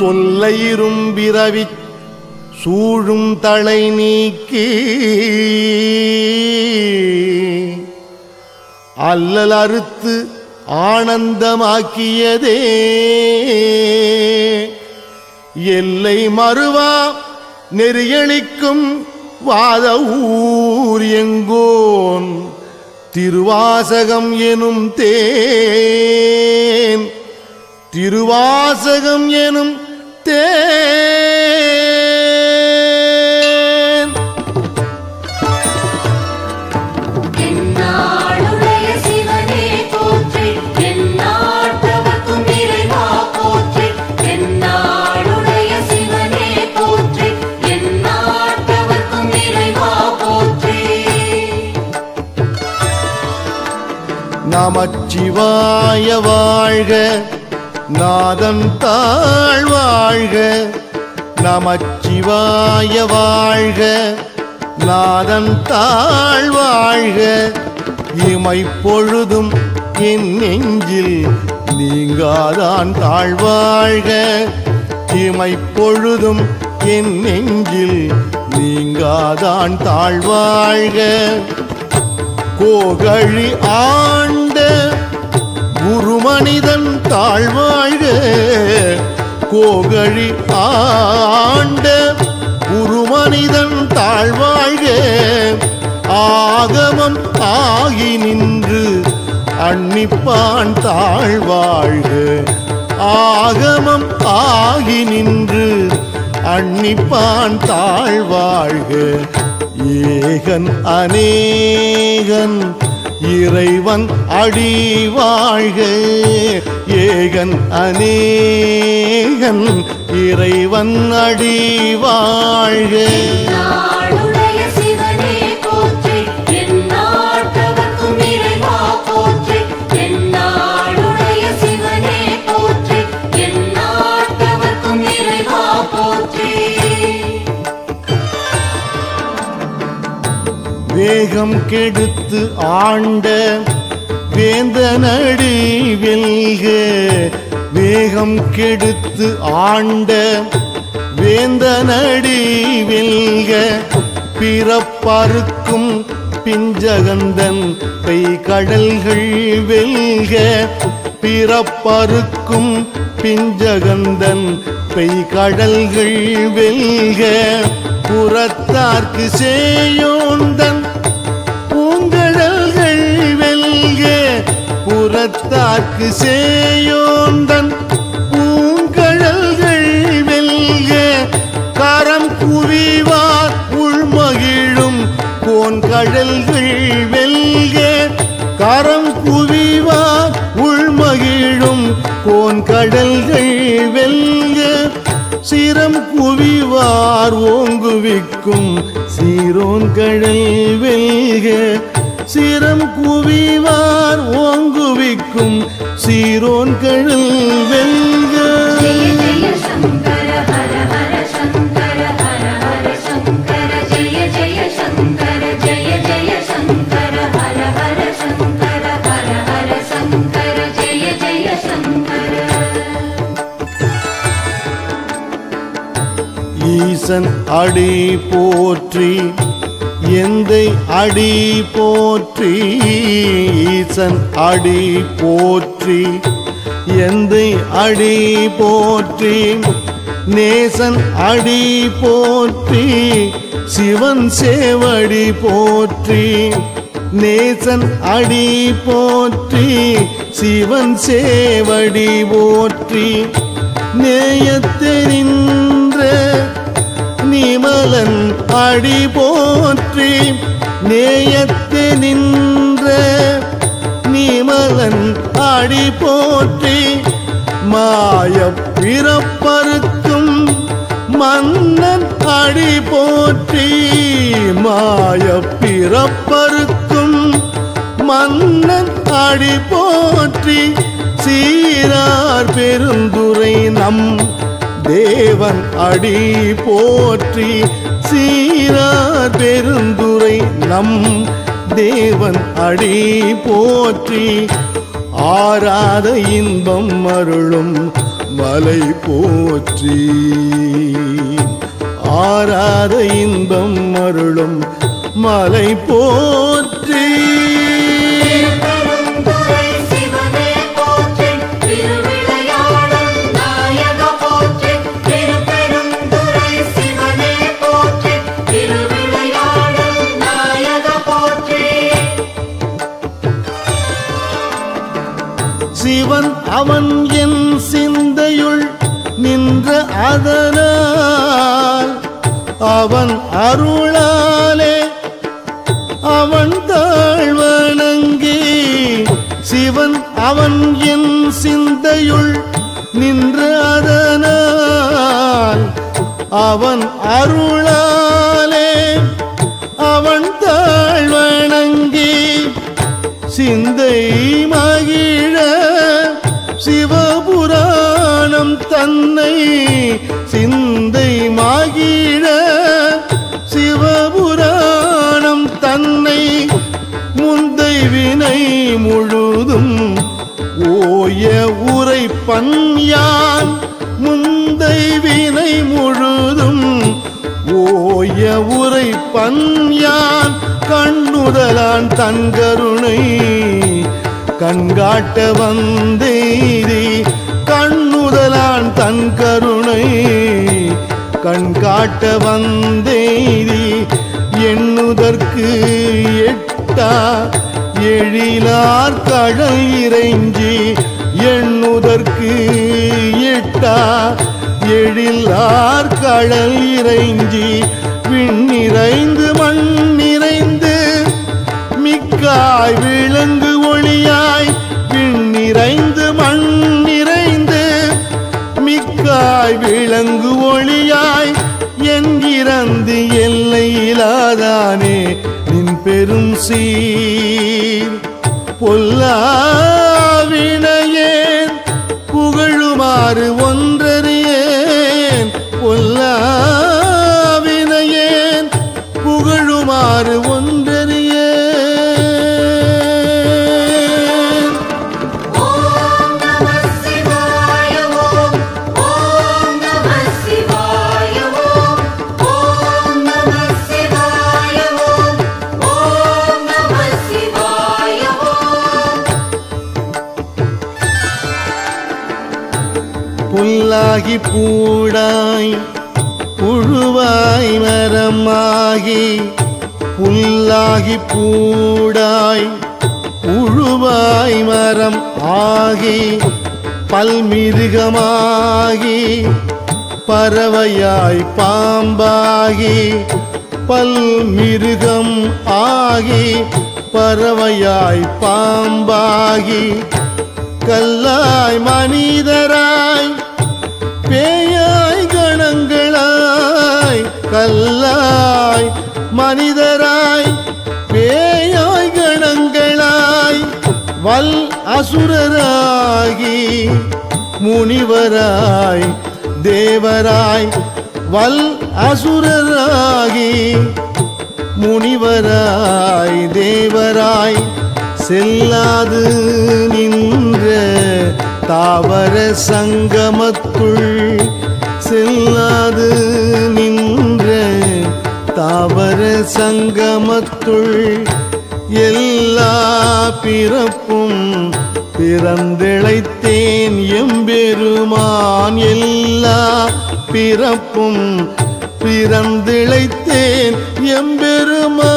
தொல்லையிரும் பிறவி சூழும் தலை நீக்கி அல்லல் அறுத்து ஆனந்தமாக்கியதே எல்லை மறுவா நெறியளிக்கும் வாத ஊர் எங்கோன் திருவாசகம் எனும் தேன் திருவாசகம் எனும் தேன் என்னாளுடைய சிவனே போற்றி எந்நாட்டவர்க்கும் இறைவா போற்றி என்னாளுடைய சிவனே போற்றி எந்நாட்டவர்க்கும் இறைவா போற்றி நமச்சிவாய வாழ்க நாதன் தாழ் வாழ்க நமச்சிவாய வாழ்க நாதன் தாழ் வாழ்க இமைப்பொழுதும் என் நெஞ்சில் நீங்காதான் தாழ்வாழ்க இமைப்பொழுதும் என் நெஞ்சில் நீங்காதான் தாழ்வாழ்க கோகழி ஆண்ட குருமனிதன் தாழ்வாழ்க கோகழி ஆண்ட குருமனிதன் தாழ்வாழ்க ஆகமம் ஆகி நின்று அன்னிப்பான் தாழ்வாழ்க ஆகமம் ஆகி நின்று அன்னிப்பான் தாழ்வாழ்க ஏகன் அநேகன் இறைவன் அடி வாழ்க ஏகன் அநேகன் இறைவன் அடி வாழ்க எந்நாளுடைய சிவனே போற்றி எந்நாட்டவர்க்கும் இறைவா போற்றி எந்நாளுடைய சிவனே போற்றி எந்நாட்டவர்க்கும் இறைவா போற்றி வேகம் கெடுத்து ஆண்ட வேந்தனடி வெல்க வேகம் கெடுத்து ஆண்ட வேந்தனடி வெல்க பிறப்பறுக்கும் பிஞ்சகந்தன் பெய்கடல்கள் வெல்க பிறப்பறுக்கும் பிஞ்சகந்தன் பெய்கடல்கள் வெல்க புறத்தார்க்கு சேயோந்தன் பூங்கடல்கள் வெல்க புறத்தார்க்கு சேயோந்தன் பூங்கடல்கள் வெல்க கரம் குவிவார் உள்மகிழும் கோன்கடல்கள் வெல்க கரம் குவிவார் உள்மகிழும் கோன்கடல்கள் வெல்க சிரம் குவிவார் ஓங்குவிக்கும் சீரோன் கடல் வெல்க சிரம் குவிவார் ஓங்குவிக்கும் சீரோன் கடல் வெல்க ஜெய ஜெய சங்கர ஹர ஹர சங்கர ஹர ஹர சங்கர ஜெய ஜெய சங்கர ஜெய ஜெய சங்கர ஹர ஹர சங்கர ஹர ஹர சங்கர ஜெய ஜெய சங்கர ஈசன் அடி போற்றி எந்தை அடி போற்றி ஈசன் அடி போற்றி எந்தை அடி போற்றி நேசன் அடி போற்றி சிவன் சேவடி போற்றி நேசன் அடி போற்றி சிவன் சேவடி போற்றி நேயத்தெரின்ற நிமலன் அடி போற்றி நேயத்து நின்ற நிமலன் அடி போற்றி மாய பிறப்பறுக்கும் மன்னன் அடி போற்றி மாய பிறப்பறுக்கும் மன்னன் அடி போற்றி சீரார் பெருந்துரை நம் தேவன் அடி போற்றி சீரார் பெருந்துரை நம் தேவன் அடி போற்றி ஆராத இன்பம் அருளும் மலை போற்றி ஆராத இன்பம் அருளும் மலை போற்றி சிவன் அவன் என் சிந்தையுள் நின்ற அதனால் அவன் அருளாலே அவன் தாழ்வணங்கி சிவன் அவன் என் சிந்தையுள் நின்ற அதனால் அவன் அருளாலே அவன் தாழ்வணங்கி சிந்தை மகிழ சிவபுராணம் தன்னை சிந்தை மகிழ சிவபுராணம் தன்னை முந்தை வினை முழுதும் ஓய உரைப்பன் யான் முந்தை வினை முழுதும் ஓய உரைப்பன் யான் கண்ணுதலான் தன் கருணை கண்காட்ட வந்தேரி கண்ணுதலான் தன் கருணை கண்காட்ட வந்தேரி எண்ணுதற்கு எட்டா எழிலார் கடல் இறைஞ்சி எண்ணுதற்கு எட்டா எழிலார் கடல் இறைஞ்சி விண்ணிறைந்து மண் நிறைந்து மிக்காய் விளங்கு ஒளியாய் விண்ணிறைந்து மண் நிறைந்து மிக்காய் விளங்கு ஒளியாய் என்கிறந்து எல்லையிலாதானே நின் பெரும் சீர் பொல்லாவினையேன் புகழுமாறு ஒன்றறியேன் பொல்லாவினையேன் புகழுமாறு ஒன்றறியேன் புல்லாகி பூடாய் புழுவாய் மரமாகி புல்லாகி பூடாய் புழுவாய் மரம் ஆகி பல்மிருகமாகி பறவையாய் பாம்பாகி பல்மிருகம் ஆகி பறவையாய் பாம்பாகி கல்லாய் மனிதராய் பேயாய் கணங்களாய் கல்லாய் மனிதராய் பேயாய் கணங்களாய் வல் அசுரராகி முனிவராய் தேவராய் வல் அசுரராகி முனிவராய் தேவராய் செல்லாது நின்ற தாவர சங்கமத்துள் செல்லாது நின்ற தாவர சங்கமத்துள் எல்லா பிறப்பும் பிறந்திழைத்தேன் எம்பெருமான் எல்லா பிறப்பும் பிறந்திழைத்தேன் எம்பெருமான்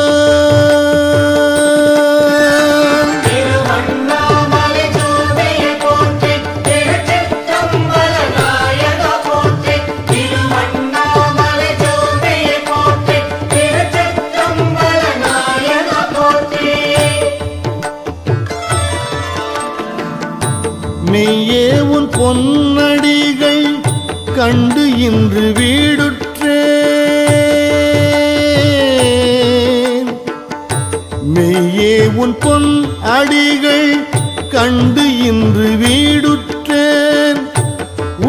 மெய்யே உன் பொன்னடிகள் கண்டு இன்று வீடுற்றேன் மெய்யே உன் பொன் அடிகள் கண்டு இன்று வீடுற்றேன்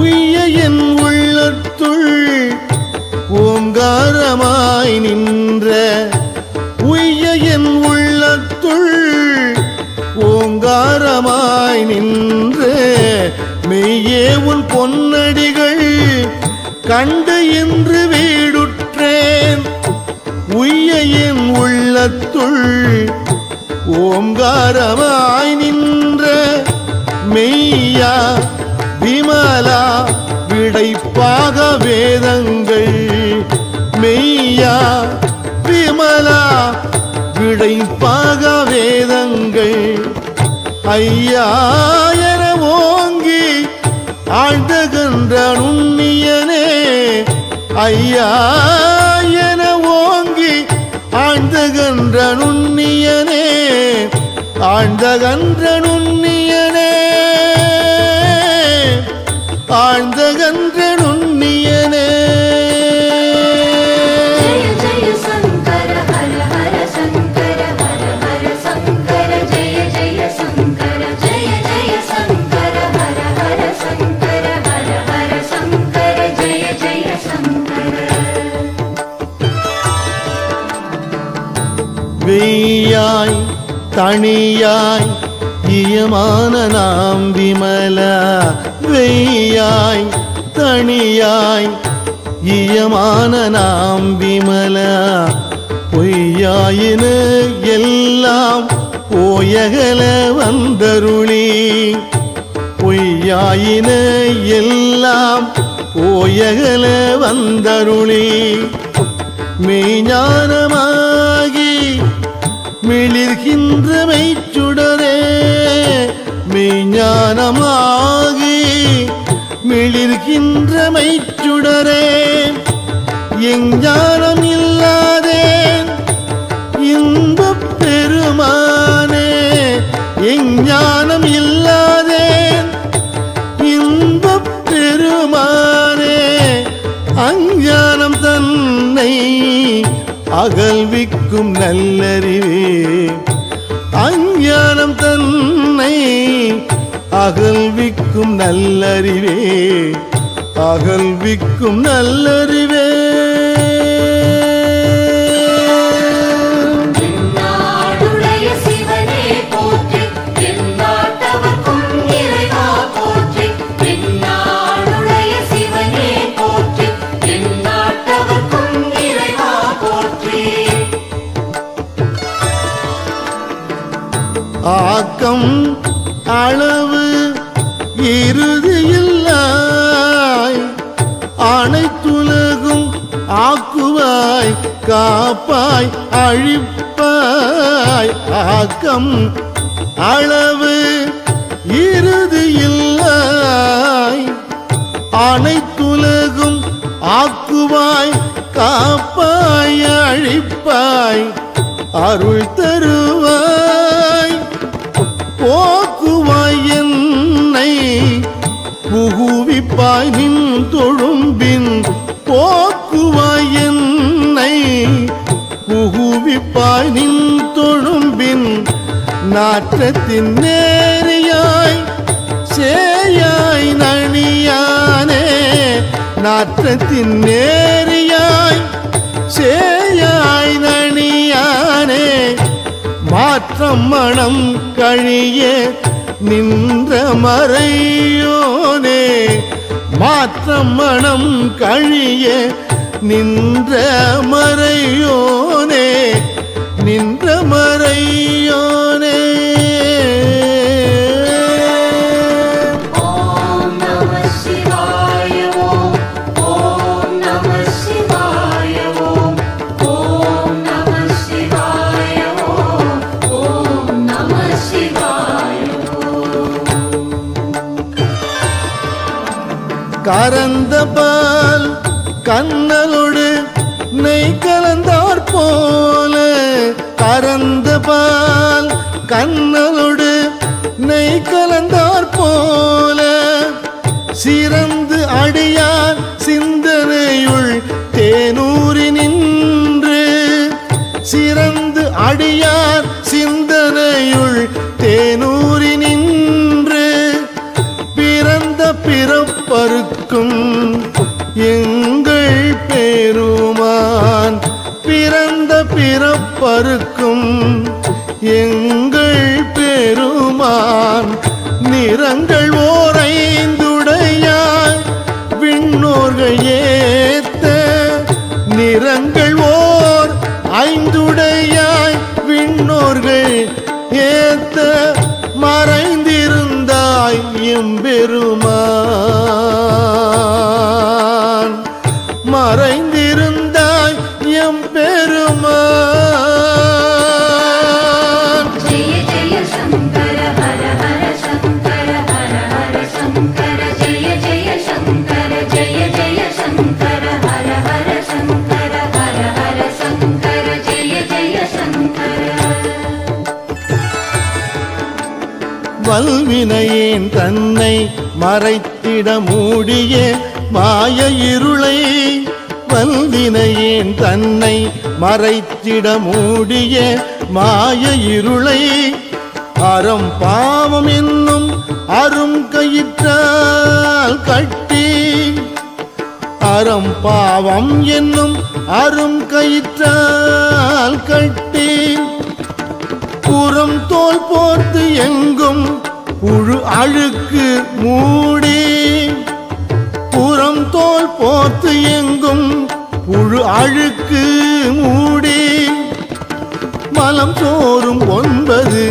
உய்ய என் உள்ளத்துள் ஓங்காரமாய் நின்ற உய்ய என் உள்ளத்துள் ஓங்காரமாய் நின்ற மெய்யே உன் பொன் கண்டு இன்று வீடுற்றேன் உய்ய என் உள்ளத்துள் ஓம்காரமாய் நின்ற மெய்யா விமலா விடைப்பாக வேதங்கள் மெய்யா விமலா விடைப்பாக வேதங்கள் ஐயா என ஓங்கி ஆழ்ந்தகன்ற நுண்ணியனே ஐயா என ஓங்கி ஆழ்ந்தகன்ற நுண்ணியனே ஆழ்ந்தகன்ற நுண்ணியனே ஆழ்ந்தகன்ற நுண்ணியனே வெய்யாய் தனியாய் இயமான நாம் விமலா வெய்யாய் தனியாய் இயமான நாம் விமலா பொய்யாயின எல்லாம் போயகல வந்தருளி பொய்யாயின எல்லாம் போயகல வந்தருளி மெய்ஞானமாகி மிளிர்கின்ற மெய்ச்சுடரே மெய்ஞானமாகி மிளிர்கின்ற மெய்ச்சுடரே எஞ்ஞானம் இல்லாதேன் இன்பப் பெருமானே எஞ்ஞானம் இல்லாதேன் இன்பப் பெருமானே அஞ்ஞானம் தன்னை அகல்விக்கும் நல்லறிவே அஞ்ஞானம் தன்னை அகல்விக்கும் நல்லறிவே அகல்விக்கும் நல்லறிவே ஆக்கம் அளவு இறுதியில்லாய் அனைத்துலகும் ஆக்குவாய் காப்பாய் அழிப்பாய் ஆக்கம் அளவு இறுதியில்லாய் அனைத்துலகும் ஆக்குவாய் காப்பாய் அழிப்பாய் அருள் தருவாய் போக்குவாய் என்னை புகுவிப்பாய் நின் தொழும்பின் போக்குவாய் என்னை புகுவிப்பாய் நின் தொழும்பின் நாற்றத்தின் நேரியாய் சேயாய் நணியானே நாற்றத்தின் நேரியாய் சேயாய் நணியானே மாற்றம் மனம் கழிய நின்ற மறையோனே மாற்றம் மனம் கழிய நின்ற மறையோனே நின்ற மறையோனே கரந்த பால் கண்ணலோடு நெய் கலந்தார் போல கரந்த பால் கண்ணலோடு நெய் கலந்தார் போல சிறந்து அடியார் சிந்தனையுள் தேனூரி நின்று சிறந்து அடியார் சிந்தனையுள் தேனூரி நின்று பிறந்த பிறப்பருக்கும் எங்கள் பெருமான் பிறந்த பிறப்பருக்கும் எங்கள் பெருமான் நிறங்கள் ஓரைந்துடையாய் விண்ணோர் முன்னோர்கள் ஏத்த நிறங்கள் ஓர் ஐந்துடையாய் விண்ணோர்கள் ஏத்த மறைந்திருந்தாய் எம்பெருமான், மறைந்திருந்தாய் எம்பெருமான். ஜெய ஜெய சங்கர ஹர ஹர சங்கர ஹர ஹர சங்கர ஜெய ஜெய சங்கர ஜெய ஜெய சங்கர ஹர ஹர சங்கர ஹர ஹர சங்கர ஜெய ஜெய சங்கர. வல்வினையேன் தன்னை மறைத்திட மூடிய மாய இருளை, வல்வினையேன் தன்னை மறைத்திட மூடிய மாய இருளை அறம் பாவம் என்னும் அரும் கயிற்றால் கட்டி, அறம் பாவம் என்னும் அரும் கயிற்றால் கட்டி புறம் தோல் போர்த்து எங்கும் புழு அழுக்கு மூடி, புறம் தோல் போர்த்து எங்கும் புழு அழுக்கு மூடி மலம் சோறும் 9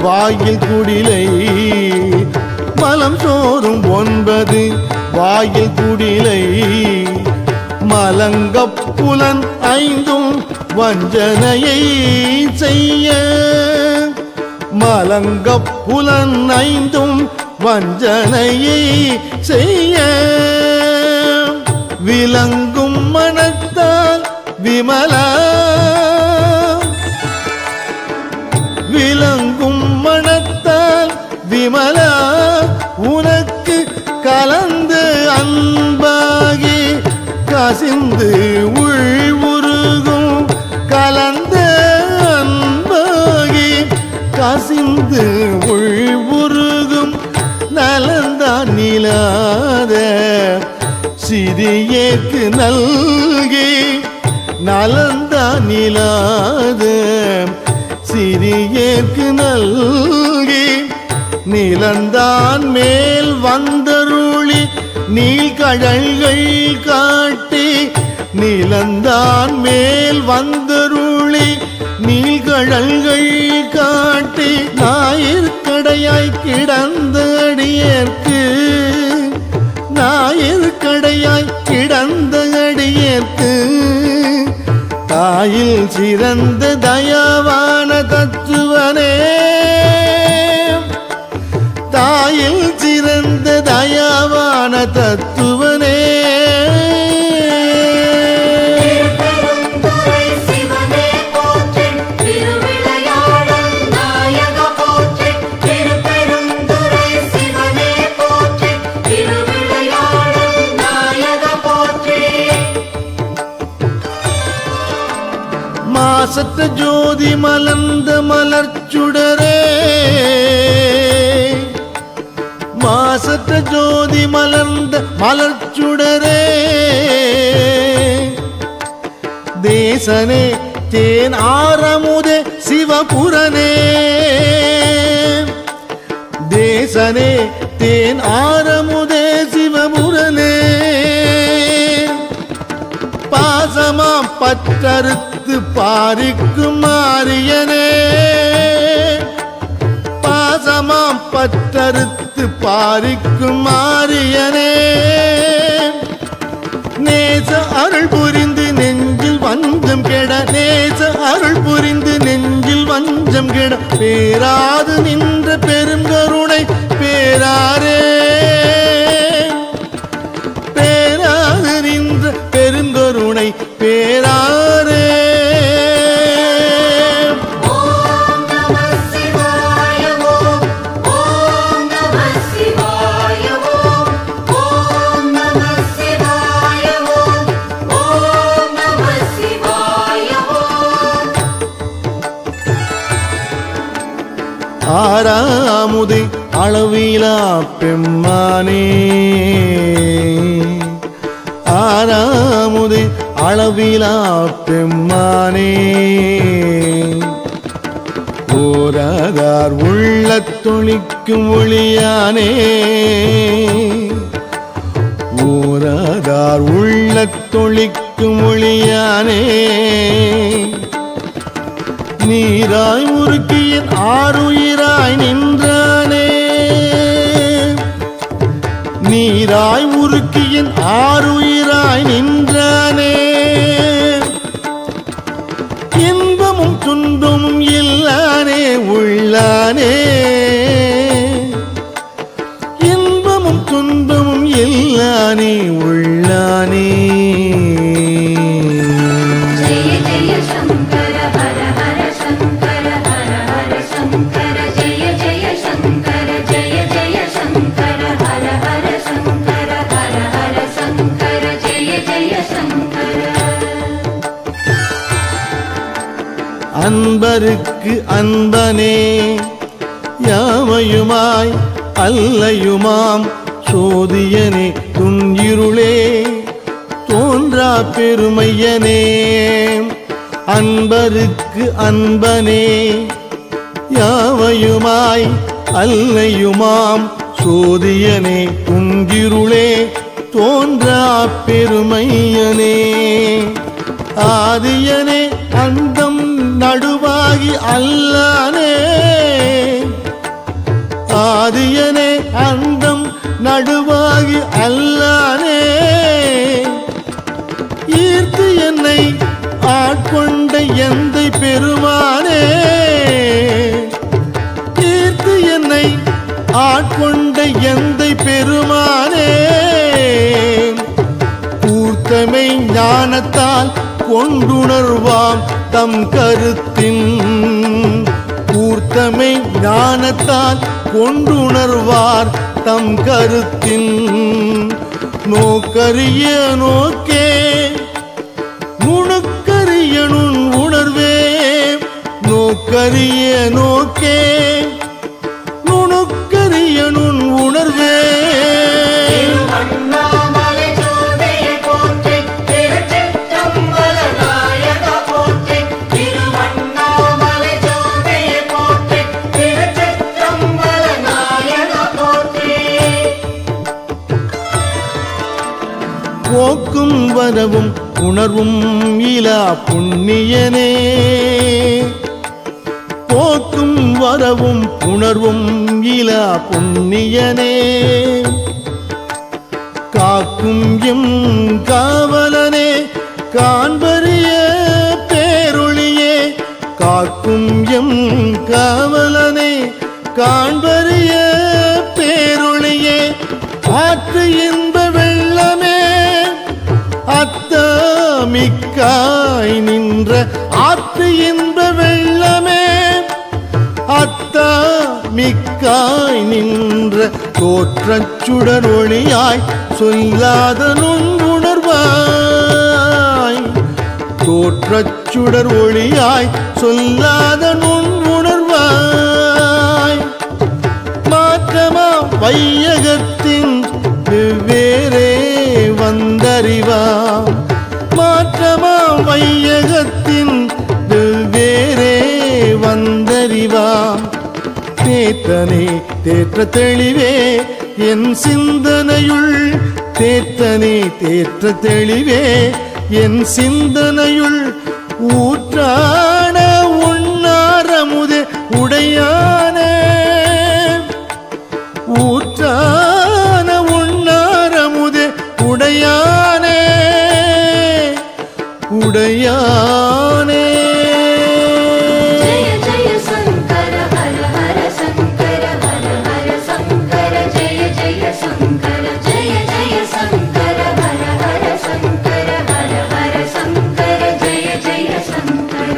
வாயில் குடிலை, மலம் சோறும் 9 வாயில் குடிலை மலங்கப் புலன் 5 வஞ்சனையை செய்ய, மலங்கப் புலன் 5 வஞ்சனையை செய்ய விளங்கும் மனத்தால் விமலா, விளங்கும் மனத்தால் விமலா உனக்கு கலந்து அன்பாகி கசிந்து உள்வுருகும், கலந்த அன்பாகி கசிந்து உள்வுருகும் நலந்தான் நிலாத சிறியேற்கு நல்கி, நலந்தான் நிலாத சிறியேற்கு நல்கி நிலந்தான் மேல் வந்தருளி நீழ்கடல்கள் காட்டி, நிலந்தான் மேல் வந்தருளி நீழ்கடல்கள் காட்டி ஞாயிற்கடையாய் கிடந்த அடியேற்கு, ஞாயிற்கடையாய் கிடந்த அடியேற்கு தாயில் சிறந்த தயாவான தத்துவனே, தாயில் சிறந்த தயாவான தத்துவனே. மாசற்ற ஜோதி மலர்ந்த மலர்ச்சுடரே, மாசற்ற ஜோதி மலர்ந்த மலர்ச்சுடரே தேசனே தேன் ஆரமுதே சிவபுரனே, தேசனே தேன் ஆரமுதே சிவபுரனே பாசமாம் பற்றறுத்து பாரிக்கும் மாரியனே, பாசமாம் பற்றறுத்து பாரிக்கும் மாரியனே நேச அருள் புரிந்து நெஞ்சில் வஞ்சம் கெட, நேச அருள் புரிந்து நெஞ்சில் வஞ்சம் கெட பேராது நின்ற பெருங்கருணை பேராரே, பேராது நின்ற பெருங்கருணை பேராரே. ஆறாமுதே அளவிலா பெம்மானே, ஆறாமுதே அளவிலா பெம்மானே ஓராதார் உள்ளத் தொழிக்கும் ஒளியானே, ஓரா ஓராதார் உள்ளத்தொழிக்கும் ஒளியானே நீராய் உருக்கிய ஆறுயிராய் நின்றானே நீராய் உருக்கிய ஆறுயிராய் நின்றானே இன்பமும் துன்பமும் இல்லானே உள்ளானே இன்பமும் துன்பமும் இல்லானே உள்ளானே ஜெய ஜெய சங்கர ஹர ஹர சங்கர ஹர ஹர சங்கர ஜெய ஜெய சங்கர ஜெய ஜெய சங்கர ஹர ஹர சங்கர ஹர ஹர சங்கர ஜெய ஜெய சங்கர அன்பருக்கு அன்பனே யாவையுமாய் அல்லையுமாம் சோதியனே துன்னிருளே தோன்றா பெருமையனே அன்பருக்கு அன்பனே யாவையுமாய் அல்லையுமாம் சோதியனே துன்னிருளே தோன்றா பெருமையனே ஆதியனே அந்தம் நடுவாகி அல்லானே ஆதியனே அந்தம் நடுவாகி அல்லானே ஈர்த்து என்னை ஆட்கொண்ட எந்தை பெருமானே ஈர்த்து என்னை ஆட்கொண்ட எந்தை பெருமானே கூர்த்தமை ஞானத்தால் கொண்டுணர்வாம் தம் கருத்தின் கூர்த்தமை ஞானத்தால் கொண்டுணர்வார் தம் கருத்தின் நோக்கரிய நோக்கே நுணுக்கரிய நுண் உணர்வே நோக்கரிய நோக்கே நுணுக்கரிய நுண் உணர்வே போக்கும் வரவும் உணர்வும் இலா புண்ணியனே போக்கும் வரவும் உணர்வும் இலா புண்ணியனே காக்கும் எம் காவலனே காண்பரிய பேரொளியே காக்கும் எம் காவலனே காண்பரிய பேரொளியே ஆற்று இன்ப வெள்ளமே அத்தமிக்காய் நின்ற ஆற்று இன்ப வெள்ளமே அத்தமிக்காய் நின்ற தோற்றச் சுடர் ஒளியாய் சொல்லாத நுண்ணுணர்வாய் தோற்றச் சுடர் ஒளியாய் சொல்லாத நுண்ணுணர்வாய் மாற்றமா வையகத்தின் வெவ்வேறே வந்தறிவாம் மாற்றமா வையகத்தின் வெவ்வேறே வந்தறிவாம் தேற்றனே தேற்ற தெளிவே என் சிந்தனையுள் தேற்றனே தேற்ற தெளிவே என் சிந்தனையுள் ஊற்றான உண்ணாரமுதே உடையானே ஊற்றான உண்ணாரமுதே உடையானே உடையானே ஜெய ஜெய சங்கர ஹர ஹர சங்கர ஹர ஹர சங்கர ஜெய ஜெய சங்கர ஜெய ஜெய சங்கர ஹர ஹர சங்கர ஹர ஹர சங்கர ஜெய ஜெய சங்கர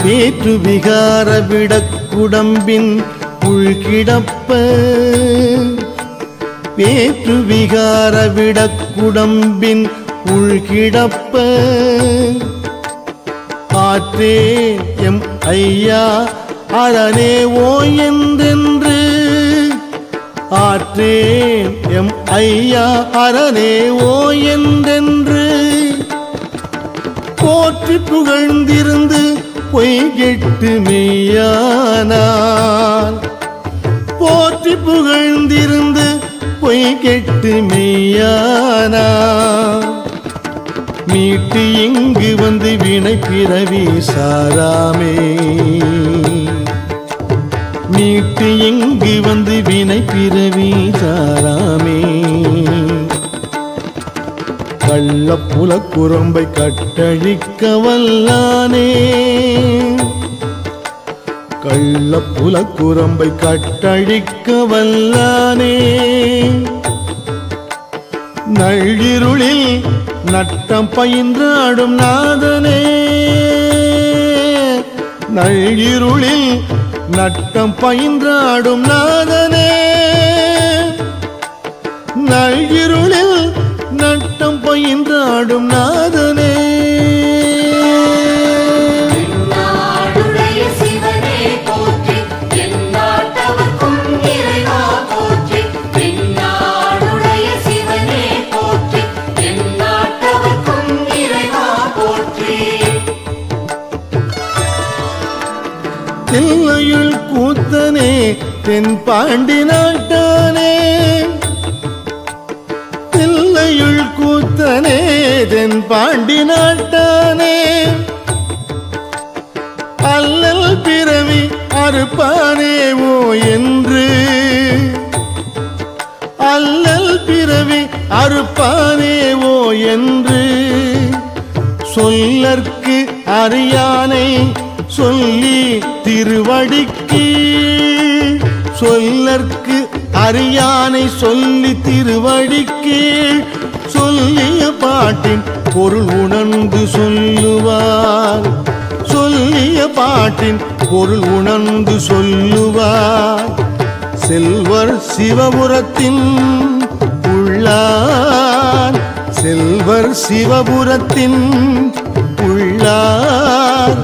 வேற்று விகார விடக்குடம்பின் உள்கிடப்ப வேற்று விகார விடக்குடம்பின் உள்கிடப்ப ஆற்றே எம் ஐயா அரணே ஓ என்றென்று ஆற்றே எம் ஐயா அரணே ஓ என்றென்று போற்றி புகழ்ந்திருந்து பொய்கெட்டு மெய்யானான் போற்றி புகழ்ந்திருந்து பொய் கெட்டு மெய்யானா மீட்டு இங்கு வந்து வினை பிறவி சாராமே மீட்டு இங்கு வந்து வினை பிறவி சாராமே கள்ளப்புல குரம்பை கட்டழிக்க வல்லானே கள்ளப்புல குரம்பை கட்டழிக்க வல்லானே நள்ளிருளில் நட்டம் பயின்றாடும் நாதனே நள்ளிருளில் நட்டம் பயின்றாடும் நாதனே நள்ளிருளில் நட்டம் பயின்றாடும் நாதனே தில்லையுள் கூத்தனே தென் பாண்டி நாட்டானே தில்லையுள் கூத்தனே தென் பாண்டி நாட்டானே அல்லல் பிறவி அறுப்பானேவோ என்று அல்லல் பிறவி அறுப்பானேவோ என்று சொல்லற்கு அறியானை சொல்லி திருவடிக்கு சொல்லற்கு அறியானை சொல்லி திருவடிக்கு சொல்லிய பாட்டின் பொருள் உணர்ந்து சொல்லுவார் சொல்லிய பாட்டின் பொருள் உணர்ந்து சொல்லுவார் செல்வர் சிவபுரத்தின் உள்ளார் செல்வர் சிவபுரத்தின் உள்ளார்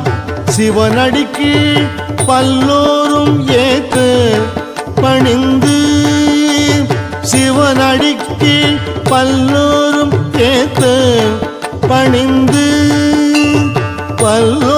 சிவனடிக்கு பல்லோரும் ஏத்த பணிந்து சிவனடிக்கு பல்லோரும் ஏத்த பணிந்து பல்லோ